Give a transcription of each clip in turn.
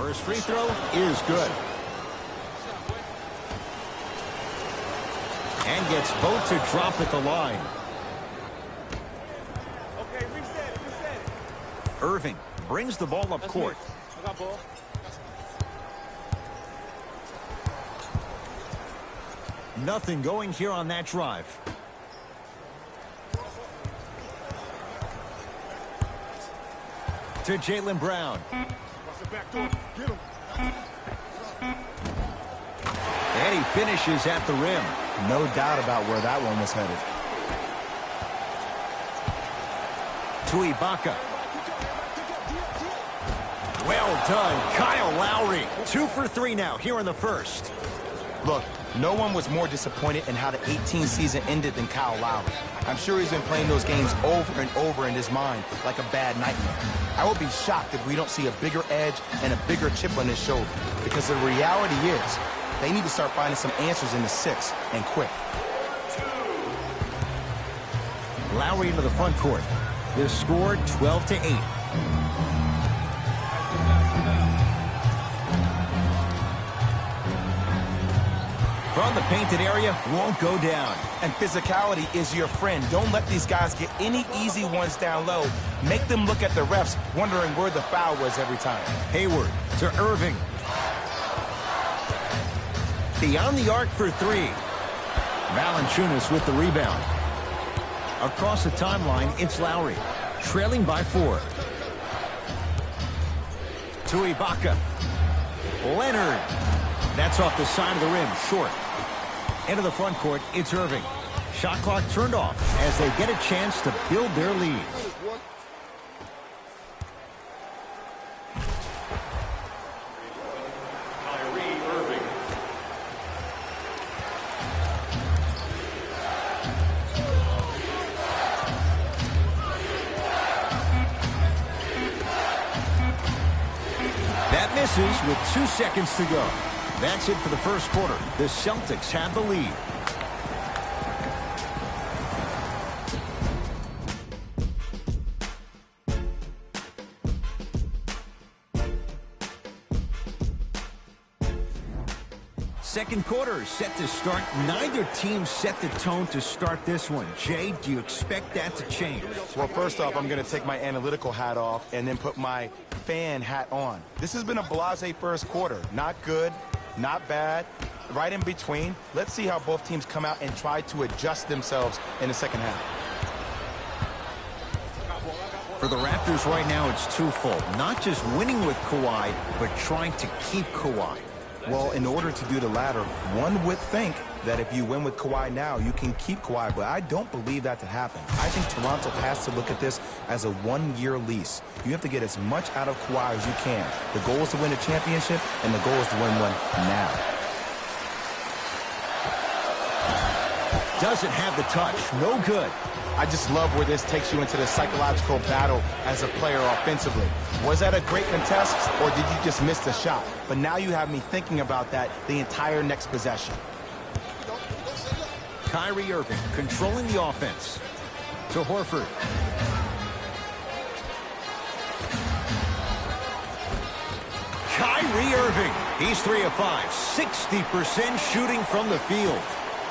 First free throw is good. And gets both to drop at the line. Okay, reset it. Irving brings the ball up court. I got ball. Nothing going here on that drive. To Jaylen Brown. Get him. And he finishes at the rim. No doubt about where that one was headed. To Ibaka. Well done, Kyle Lowry. 2 for 3 now here in the first. Look, no one was more disappointed in how the 18 season ended than Kyle Lowry. I'm sure he's been playing those games over and over in his mind like a bad nightmare. I would be shocked if we don't see a bigger edge and a bigger chip on his shoulder, because the reality is they need to start finding some answers in the 6 and quick. Lowry into the front court. The score 12-8. From the painted area, won't go down. And physicality is your friend. Don't let these guys get any easy ones down low. Make them look at the refs, wondering where the foul was every time. Hayward to Irving. Beyond the arc for 3. Valanciunas with the rebound. Across the timeline, it's Lowry, trailing by 4. To Ibaka. Leonard. That's off the side of the rim, short. Into the front court, it's Irving. Shot clock turned off as they get a chance to build their lead. That misses with 2 seconds to go. That's it for the first quarter. The Celtics have the lead. Second quarter set to start. Neither team set the tone to start this one. Jay, do you expect that to change? Well, first off, I'm going to take my analytical hat off and then put my fan hat on. This has been a blasé first quarter. Not good, not bad, right in between. Let's see how both teams come out and try to adjust themselves in the second half. For the Raptors right now, it's twofold. Not just winning with Kawhi, but trying to keep Kawhi. Well, in order to do the latter, one would think that if you win with Kawhi now, you can keep Kawhi, but I don't believe that to happen. I think Toronto has to look at this as a one-year lease. You have to get as much out of Kawhi as you can. The goal is to win a championship, and the goal is to win one now. Doesn't have the touch. No good. I just love where this takes you into the psychological battle as a player offensively. Was that a great contest, or did you just miss the shot? But now you have me thinking about that the entire next possession. Kyrie Irving controlling the offense. To Horford. Kyrie Irving. He's 3 of 5. 60% shooting from the field.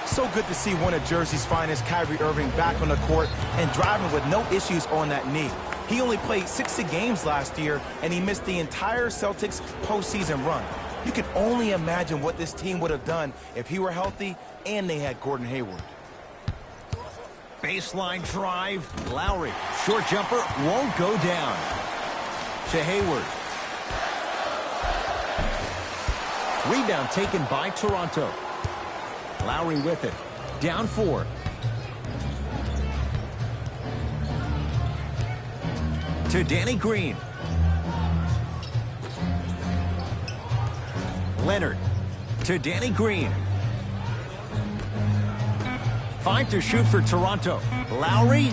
So good to see one of Jersey's finest, Kyrie Irving, back on the court and driving with no issues on that knee. He only played 60 games last year, and he missed the entire Celtics postseason run. You can only imagine what this team would have done if he were healthy and they had Gordon Hayward. Baseline drive. Lowry. Short jumper won't go down. To Hayward. Rebound taken by Toronto. Lowry with it. Down 4. To Danny Green. Leonard. To Danny Green. 5 to shoot for Toronto. Lowry.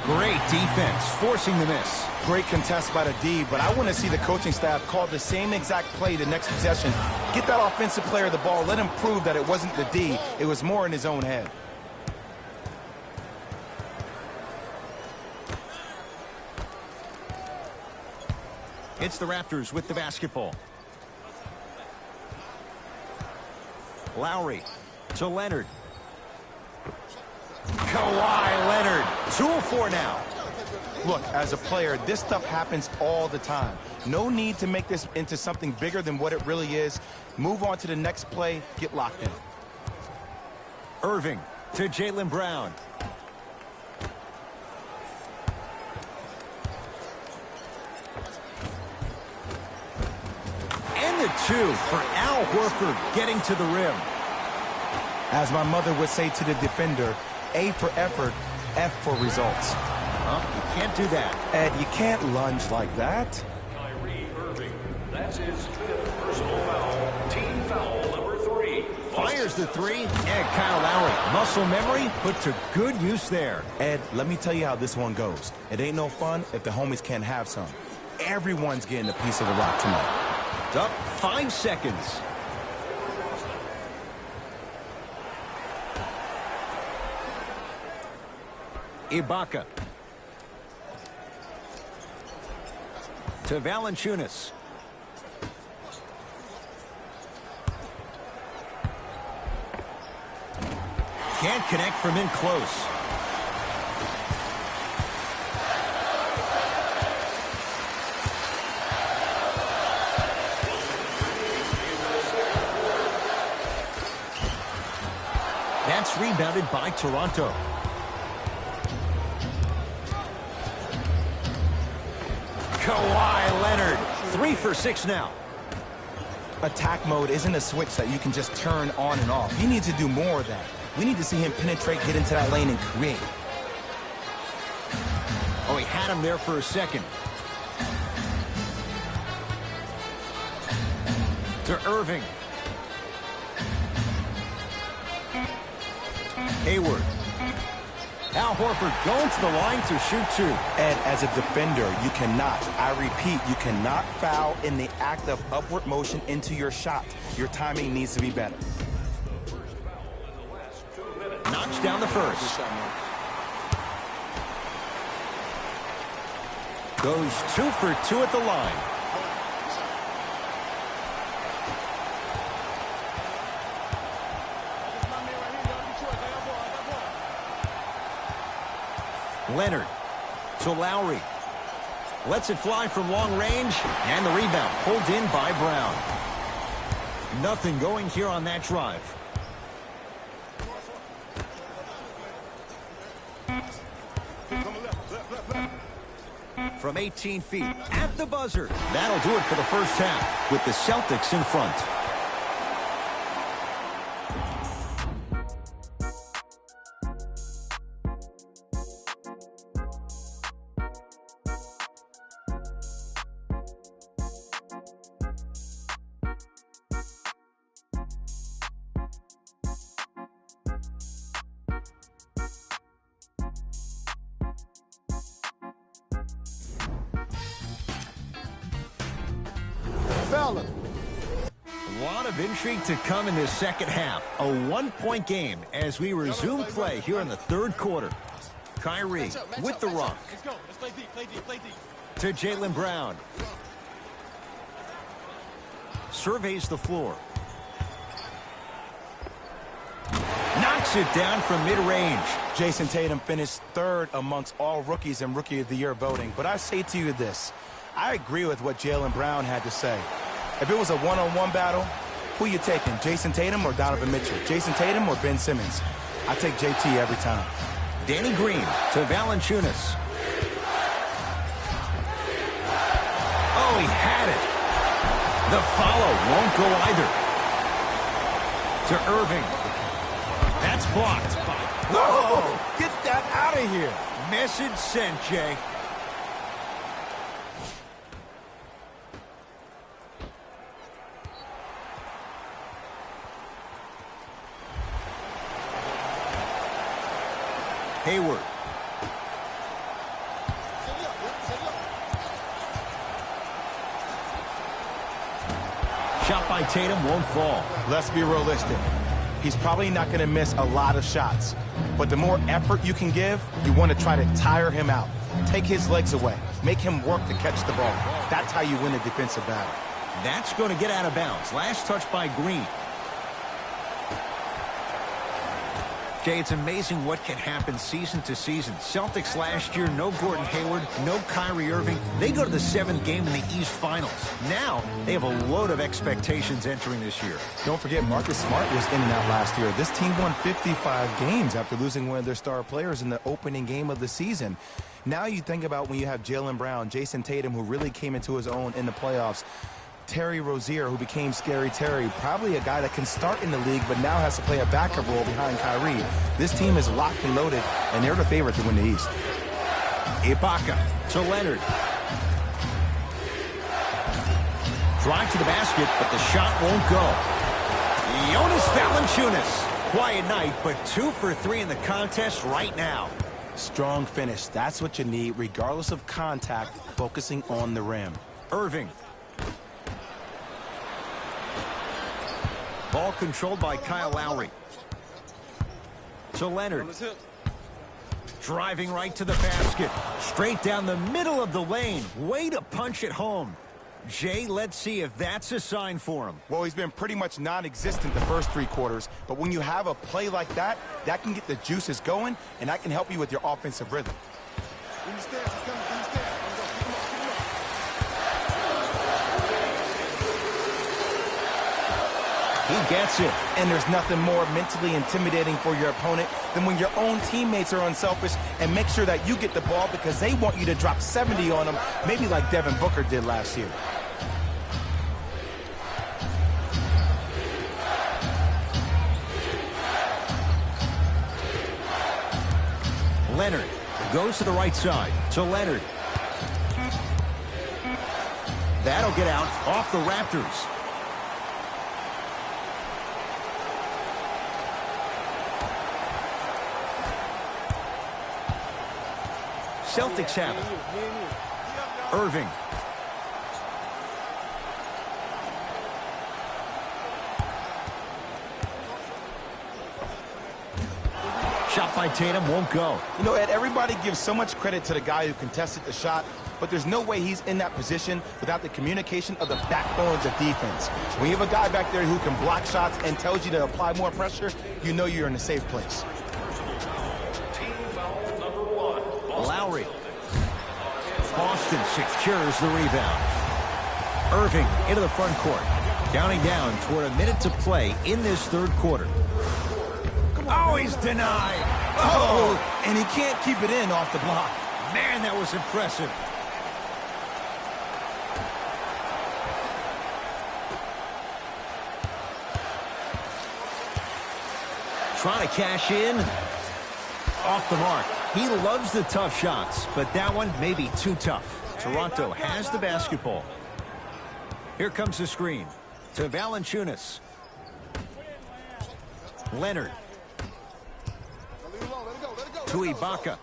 Great defense, forcing the miss. Great contest by the D, but I want to see the coaching staff call the same exact play the next possession. Get that offensive player the ball. Let him prove that it wasn't the D. It was more in his own head. It's the Raptors with the basketball. Lowry to Leonard. Kawhi Leonard. 2 of 4 now. Look, as a player, this stuff happens all the time. No need to make this into something bigger than what it really is. Move on to the next play. Get locked in. Irving to Jaylen Brown. And the 2 for Al Horford getting to the rim. As my mother would say to the defender, A for effort, F for results. You can't do that. Ed, you can't lunge like that. Kyrie Irving. That's his 5th personal foul. Team foul number 3. Fires the 3. And Kyle Lowry. Muscle memory put to good use there. Ed, let me tell you how this one goes. It ain't no fun if the homies can't have some. Everyone's getting a piece of the rock tonight. Up 5 seconds. Ibaka. To Valanciunas. Can't connect from in close. That's rebounded by Toronto. Kawhi Leonard. 3 for 6 now. Attack mode isn't a switch that you can just turn on and off. You need to do more of that. We need to see him penetrate, get into that lane, and create. Oh, he had him there for a second. To Irving. Hayward. Al Horford going to the line to shoot 2. Ed, as a defender, you cannot, I repeat, you cannot foul in the act of upward motion into your shot. Your timing needs to be better. Knocks down the first. Goes 2 for 2 at the line. Leonard to Lowry. Lets it fly from long range, and the rebound pulled in by Brown. Nothing going here on that drive. From 18 feet at the buzzer. That'll do it for the first half with the Celtics in front. A lot of intrigue to come in this second half. A 1-point game as we resume play here in the third quarter. Kyrie with the rock. Let's go. Let's play deep, play deep, play deep. To Jaylen Brown. Surveys the floor. Knocks it down from mid-range. Jason Tatum finished 3rd amongst all rookies in Rookie of the Year voting. But I say to you this. I agree with what Jaylen Brown had to say. If it was a one-on-one battle, who you taking, Jason Tatum or Donovan Mitchell? Jason Tatum or Ben Simmons? I take JT every time. Danny Green to Valanciunas. Oh, he had it. The follow won't go either. To Irving. That's blocked. Whoa! Get that out of here. Message sent, Jay. Hayward. Shot by Tatum won't fall. Let's be realistic. He's probably not going to miss a lot of shots. But the more effort you can give, you want to try to tire him out. Take his legs away. Make him work to catch the ball. That's how you win a defensive battle. That's going to get out of bounds. Last touch by Green. Jay, it's amazing what can happen season to season. Celtics last year, no Gordon Hayward, no Kyrie Irving. They go to the 7th game in the East Finals. Now, they have a load of expectations entering this year. Don't forget, Marcus Smart was in and out last year. This team won 55 games after losing one of their star players in the opening game of the season. Now you think about when you have Jaylen Brown, Jason Tatum, who really came into his own in the playoffs, Terry Rozier, who became Scary Terry, probably a guy that can start in the league but now has to play a backup role behind Kyrie. This team is locked and loaded, and they're the favorite to win the East. Ibaka to Leonard. Drive to the basket, but the shot won't go. Jonas Valanciunas. Quiet night, but 2 for 3 in the contest right now. Strong finish. That's what you need, regardless of contact, focusing on the rim. Irving. Ball controlled by Kyle Lowry. To Leonard. Driving right to the basket. Straight down the middle of the lane. Way to punch it home. Jay, let's see if that's a sign for him. Well, he's been pretty much non-existent the first 3 quarters, but when you have a play like that, that can get the juices going, and that can help you with your offensive rhythm. He gets it. And there's nothing more mentally intimidating for your opponent than when your own teammates are unselfish and make sure that you get the ball because they want you to drop 70 on them, maybe like Devin Booker did last year. Leonard goes to the right side. To Leonard. That'll get out off the Raptors. Celtics have it. Irving. Shot by Tatum won't go. You know, Ed, everybody gives so much credit to the guy who contested the shot, but there's no way he's in that position without the communication of the backbones of defense. When you have a guy back there who can block shots and tells you to apply more pressure, you know you're in a safe place. Lowry. Boston secures the rebound. Irving into the front court. Counting down toward a minute to play in this 3rd quarter. Oh, he's denied. Oh, and he can't keep it in off the block. Man, that was impressive. Trying to cash in. Off the mark. He loves the tough shots, but that one may be too tough. Toronto has the basketball. Here comes the screen to Valanciunas. Leonard. To Ibaka.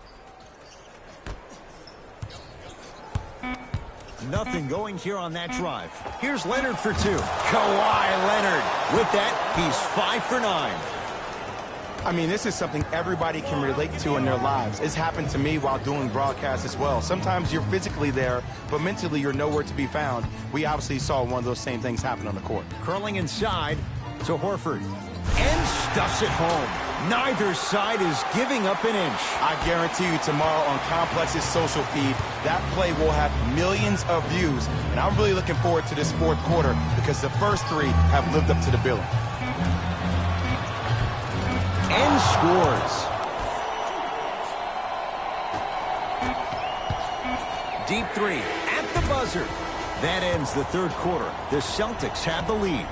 Nothing going here on that drive. Here's Leonard for 2. Kawhi Leonard. With that, he's 5 for 9. I mean, this is something everybody can relate to in their lives. It's happened to me while doing broadcasts as well. Sometimes you're physically there, but mentally you're nowhere to be found. We obviously saw one of those same things happen on the court. Curling inside to Horford. And stuffs it home. Neither side is giving up an inch. I guarantee you tomorrow on Complex's social feed, that play will have millions of views. And I'm really looking forward to this 4th quarter because the first 3 have lived up to the billing. And scores. Deep 3 at the buzzer. That ends the 3rd quarter. The Celtics have the lead.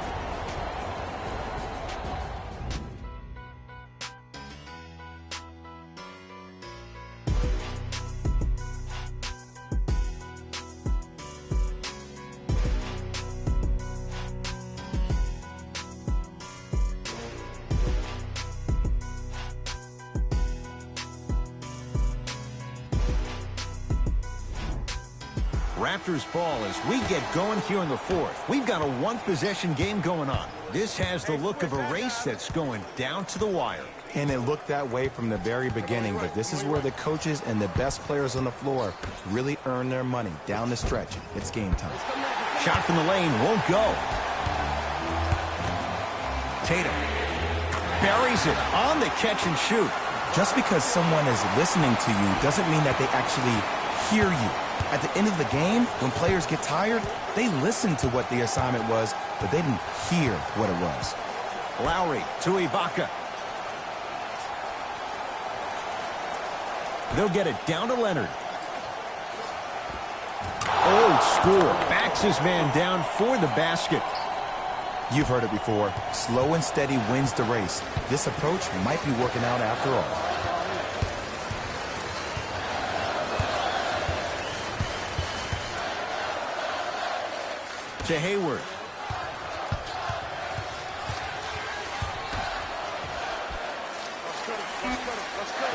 Raptors ball as we get going here in the 4th. We've got a 1-possession game going on. This has the look of a race that's going down to the wire. And it looked that way from the very beginning, but this is where the coaches and the best players on the floor really earn their money down the stretch. It's game time. Shot from the lane won't go. Tatum buries it on the catch and shoot. Just because someone is listening to you doesn't mean that they actually hear you. At the end of the game, when players get tired, they listen to what the assignment was, but they didn't hear what it was. Lowry to Ibaka. They'll get it down to Leonard. Old school. Backs his man down for the basket. You've heard it before. Slow and steady wins the race. This approach might be working out after all. To Hayward.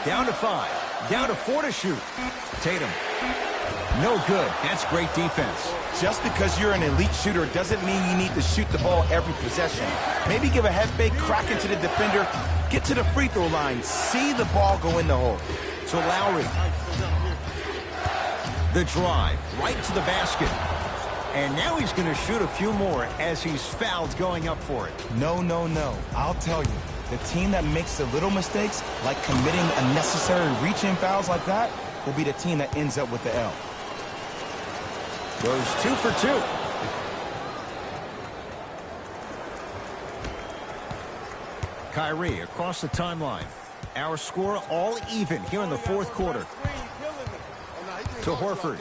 Down to 5. Down to 4 to shoot. Tatum. No good. That's great defense. Just because you're an elite shooter doesn't mean you need to shoot the ball every possession. Maybe give a head fake, crack into the defender, get to the free throw line, see the ball go in the hole. To Lowry. The drive right to the basket. And now he's going to shoot a few more as he's fouled going up for it. No, no, no. I'll tell you, the team that makes the little mistakes, like committing unnecessary reach-in fouls like that, will be the team that ends up with the L. Goes 2 for 2. Kyrie across the timeline. Our score all even here in the fourth quarter. To Horford.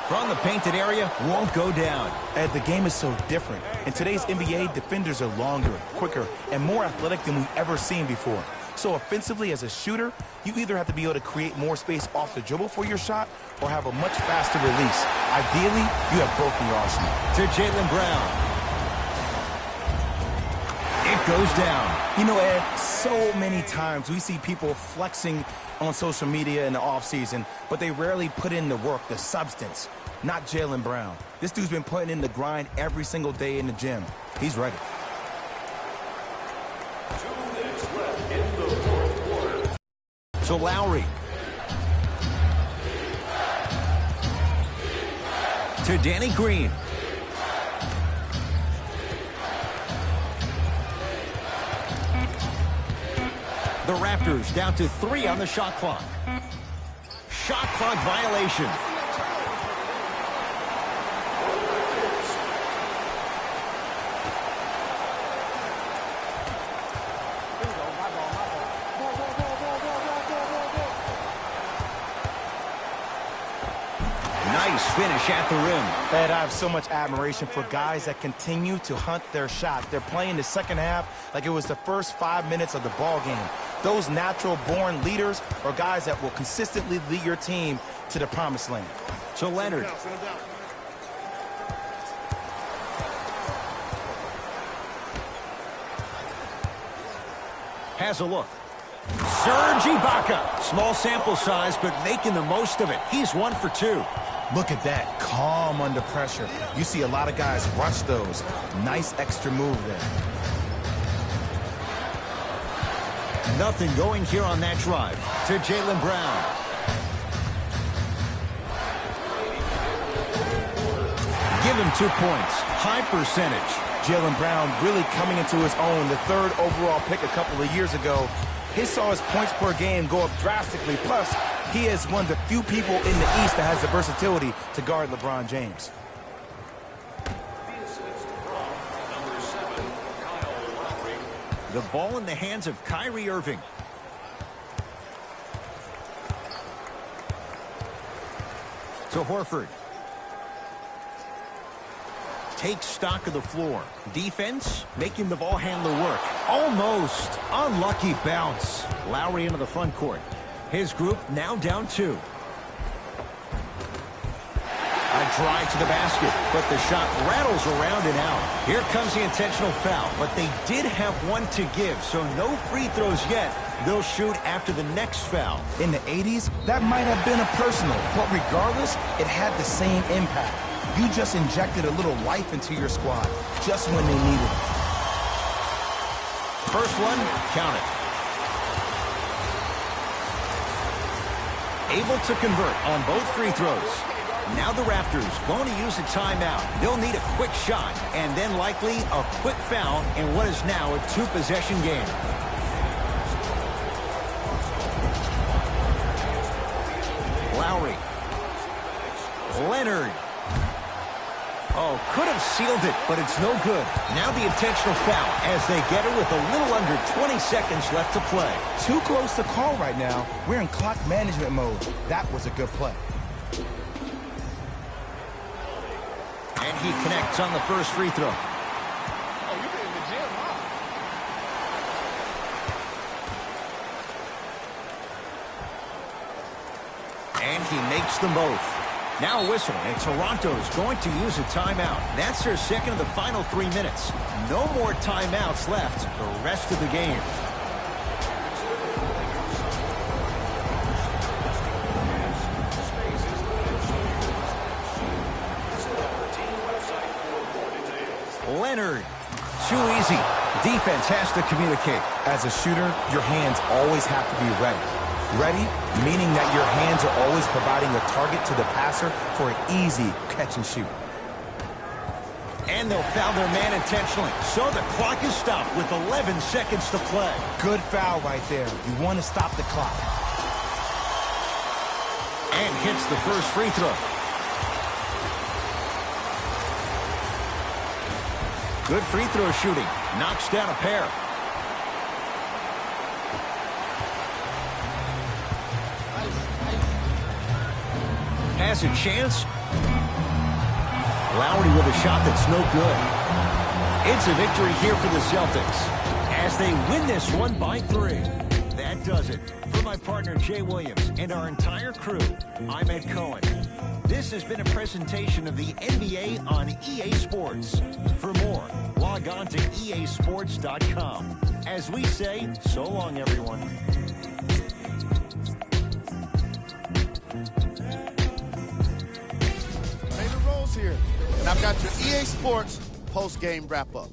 From the painted area, won't go down. Ed, the game is so different. In today's NBA, defenders are longer, quicker, and more athletic than we've ever seen before. So offensively, as a shooter, you either have to be able to create more space off the dribble for your shot or have a much faster release. Ideally, you have both in your arsenal. To Jaylen Brown. It goes down. You know, Ed, so many times we see people flexing on social media in the offseason, but they rarely put in the work, the substance. Not Jaylen Brown. This dude's been putting in the grind every single day in the gym. He's ready. 2 minutes left in the fourth quarter. To Lowry. To Danny Green. The Raptors down to 3 on the shot clock. Shot clock violation. Nice finish at the rim. Ed, I have so much admiration for guys that continue to hunt their shot. They're playing the second half like it was the first 5 minutes of the ball game. Those natural-born leaders are guys that will consistently lead your team to the promised land. To Leonard. Has a look. Serge Ibaka. Small sample size, but making the most of it. He's 1 for 2. Look at that, calm under pressure. You see a lot of guys rush those. Nice extra move there. Nothing going here on that drive. To Jaylen Brown. Give him 2 points. High percentage. Jaylen Brown really coming into his own. The 3rd overall pick a couple of years ago. He saw his points per game go up drastically. Plus, he is one of the few people in the East that has the versatility to guard LeBron James. This is from number 7, Kyle Lowry. The ball in the hands of Kyrie Irving. To Horford. Takes stock of the floor. Defense, making the ball handler work. Almost. Unlucky bounce. Lowry into the front court. His group now down 2. A drive to the basket, but the shot rattles around and out. Here comes the intentional foul, but they did have 1 to give, so no free throws yet. They'll shoot after the next foul. In the 80s, that might have been a personal, but regardless, it had the same impact. You just injected a little life into your squad, just when they needed it. First one, count it. Able to convert on both free throws. Now the Raptors going to use a timeout. They'll need a quick shot and then likely a quick foul in what is now a two-possession game. Lowry. Leonard. Oh, could have sealed it, but it's no good. Now the intentional foul as they get it with a little under 20 seconds left to play. Too close to call right now. We're in clock management mode. That was a good play. And he connects on the first free throw. Oh, you been in the gym, huh? And he makes them both. Now a whistle, and Toronto's going to use a timeout. That's their second of the final 3 minutes. No more timeouts left the rest of the game. Leonard. Too easy. Defense has to communicate. As a shooter, your hands always have to be ready. Ready, meaning that your hands are always providing a target to the passer for an easy catch and shoot. And they'll foul their man intentionally. So the clock is stopped with 11 seconds to play. Good foul right there. You want to stop the clock. And hits the first free throw. Good free throw shooting. Knocks down a pair. Has a chance. Lowry with a shot that's no good. It's a victory here for the Celtics as they win this one by 3. That does it. For my partner Jay Williams and our entire crew, I'm Ed Cohen. This has been a presentation of the NBA on EA Sports. For more, log on to easports.com. As we say, so long, everyone. Jalen Rose here, and I've got your EA Sports post-game wrap-up.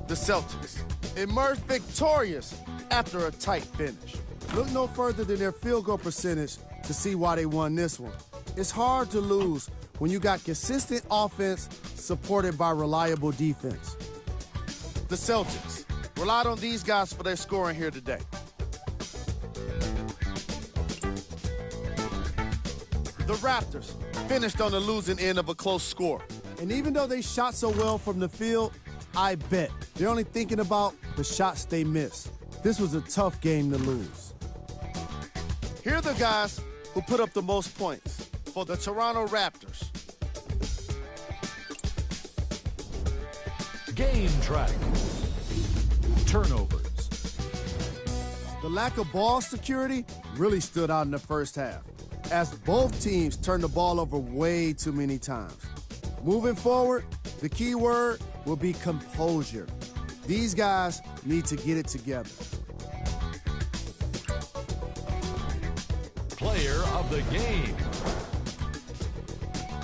The Celtics emerged victorious after a tight finish. Look no further than their field goal percentage to see why they won this one. It's hard to lose when you got consistent offense supported by reliable defense. The Celtics relied on these guys for their scoring here today. The Raptors finished on the losing end of a close score. And even though they shot so well from the field, I bet they're only thinking about the shots they missed. This was a tough game to lose. Here are the guys who put up the most points for the Toronto Raptors. Game track. Turnovers. The lack of ball security really stood out in the first half, as both teams turned the ball over way too many times. Moving forward, the key word will be composure. These guys need to get it together. Player of the game.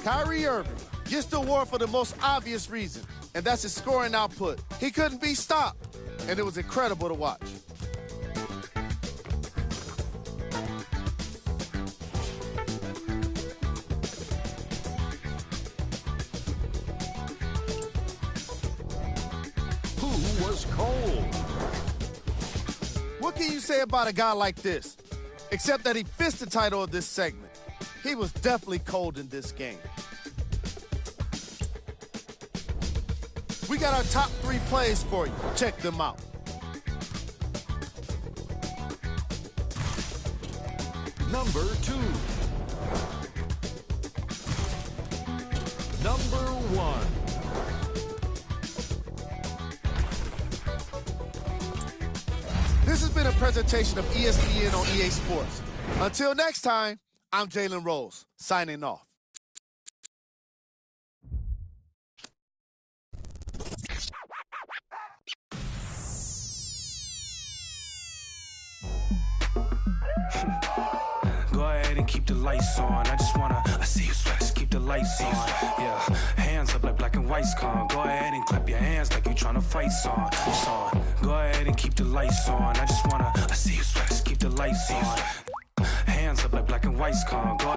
Kyrie Irving gets the award for the most obvious reason, and that's his scoring output. He couldn't be stopped, and it was incredible to watch. Who was cold? What can you say about a guy like this? Except that he fits the title of this segment. He was definitely cold in this game. We got our top 3 plays for you. Check them out. Number 2. Number 1. This has been a presentation of ESPN on EA Sports. Until next time, I'm Jalen Rose, signing off. Go ahead and keep the lights on. I just wanna, I see you sweat, just keep the lights on. Yeah, hands up like black and white's con. Go ahead and clap your hands like you tryna fight song. Go ahead and keep the lights on. I just wanna, I see you sweat, just keep the lights on. Hands up like black and white's con. Go